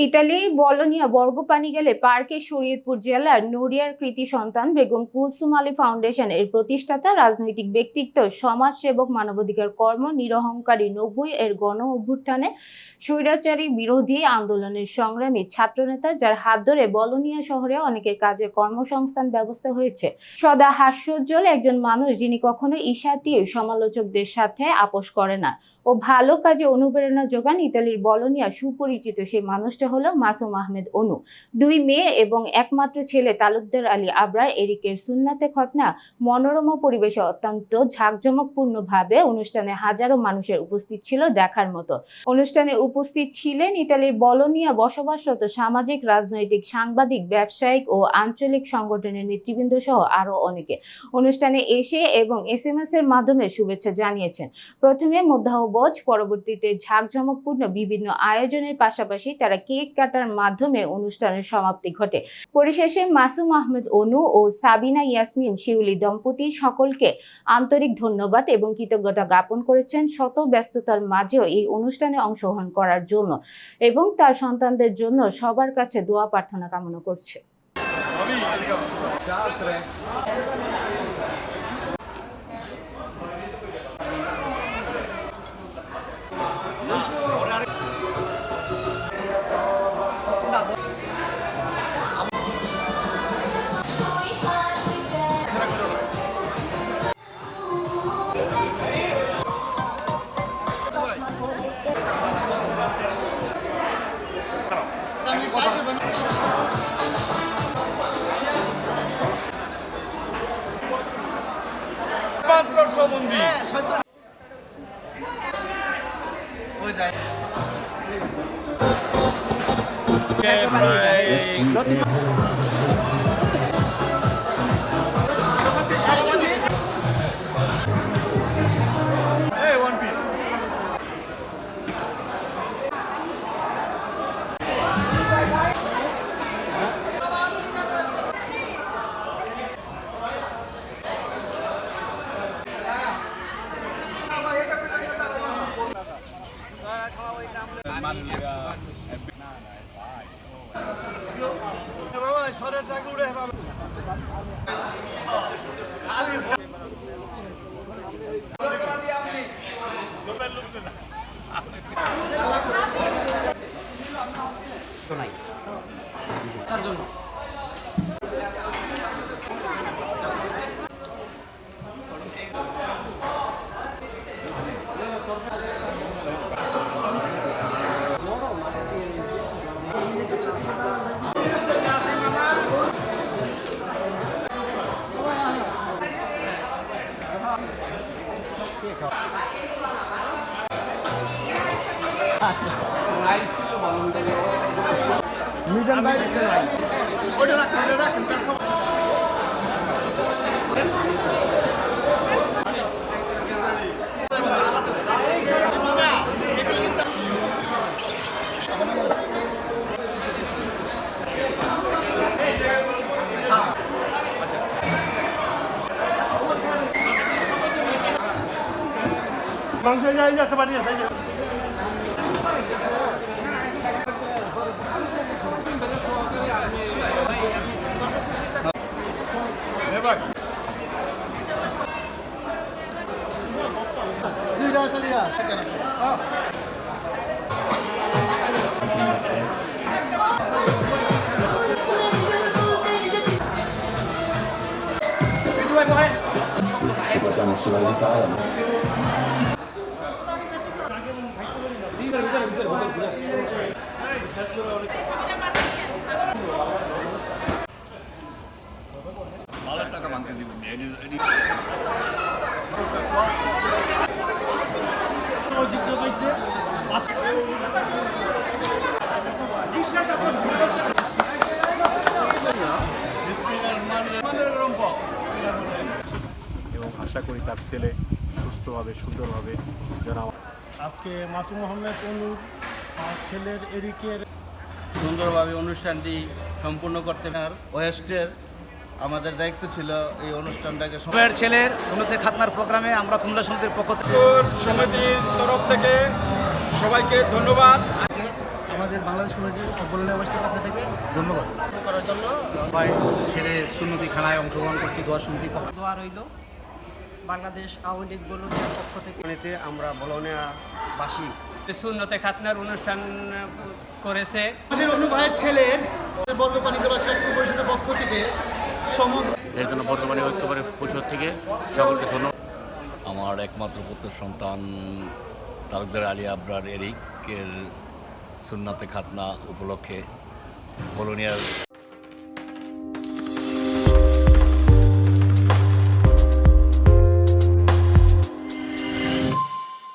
Italy Bologna বর্গপানি গেলে পার্কে শরীয়তপুর জেলার নড়িয়ার কৃতি সন্তান বেগম কুলসুম আলী ফাউন্ডেশন এর প্রতিষ্ঠাতা, রাজনৈতিক ব্যক্তিত্ব, সমাজসেবক, মানবাধিকার কর্ম, নিরহংকারী 90 এর গণ অভ্যুত্থানে স্বৈরাচারী বিরোধী আন্দোলনের সংগ্রামী ছাত্রনেতা, যার হাত ধরে বলোনিয়া শহরে অনেকের কাজের কর্মসংস্থান ব্যবস্থা হয়েছে। সদা হাস্যোজ্জ্বল একজন মানুষ, যিনি কখনো ঈর্ষাতীর সমালোচকদের সাথে আপোষ করে না ও ভালো কাজে অনুপ্রেরণা যোগান। ইতালির বলোনিয়া সুপরিচিত সেই মানুষটা হলো মাসুম আহমেদ অনু। 2 মেয়ে এবং একমাত্র ছেলে তালুকদার আলী আবরার এরিকের সুন্নাতে খতনা মনোরম পরিবেশে অত্যন্ত ঝাঁকজমকপূর্ণভাবে অনুষ্ঠানে হাজারো মানুষের উপস্থিত ছিল দেখার মতো। অনুষ্ঠানে উপস্থিত ছিলেন ইতালির বলোনিয়া বসবাসরত সামাজিক, রাজনৈতিক, সাংবাদিক, ব্যবসায়িক ও আঞ্চলিক সংগঠনের নেতৃবৃন্দ সহ আরো অনেকে। অনুষ্ঠানে এসে এবং SMS এর মাধ্যমে শুভেচ্ছা জানিয়েছেন। প্রথমে মধ্যাহ্নভোজ, পরবর্তীতে ঝাঁকজমকপূর্ণ বিভিন্ন আয়োজনের পাশাপাশি তারা কেক কাটার মাধ্যমে অনুষ্ঠানের সমাপ্তি ঘটে। পরিশেষে মাসুম আহমেদ অনু ও সাবিনা ইয়াসমিন শিউলি দম্পতি সকলকে আন্তরিক ধন্যবাদ এবং কৃতজ্ঞতা জ্ঞাপন করেছেন শত ব্যস্ততার মাঝেও এই অনুষ্ঠানে অংশগ্রহণ করার জন্য, এবং তার সন্তানদের জন্য সবার কাছে দোয়া প্রার্থনা কামনা করছে। মিজান ভাই ওটা রাখেন মাংস যাই একটা বাড়ি আছে। এবং আশা করি তার ছেলে সুস্থভাবে সুন্দরভাবে যেন আজকে মাসুম আহমেদ অনু ছেলের এরিকের সুন্দরভাবে অনুষ্ঠানটি সম্পূর্ণ করতে ওয়েস্টের আমাদের দায়িত্ব ছিল এই অনুষ্ঠানটাকে ছেলের সুন্নতে খাতনার প্রোগ্রামে আমরা কুমলা সমিতির পক্ষ থেকে সমিতির তরফ থেকে সবাইকে ধন্যবাদ। আমাদের বাংলাদেশ কমিটি বলুন অবস্থার পক্ষ থেকে ধন্যবাদ করার জন্য সবাই ছেলে সুন্নতি খানায় অংশগ্রহণ করছি দোয়া সমিতির পক্ষ দোয়া রইল বাংলাদেশ আওয়ামী লীগ বলুনিয়ার পক্ষ থেকে আমরা বলনিয়াবাসী সুন্নতে খাতনার অনুষ্ঠান করেছে। আমাদের অনুভাবের ছেলের বর্গপানিকাবাসী ঐক্য পরিষদের পক্ষ থেকে এর জন্য বর্তমানে ঐক্যবাড়ি পরিষদ থেকে সকলকে ধন্যবাদ। আমার একমাত্র পুত্র সন্তান তালুকদার আলী আবরার এরিকের সুন্নাতে খাতনা উপলক্ষে বলুনিয়ার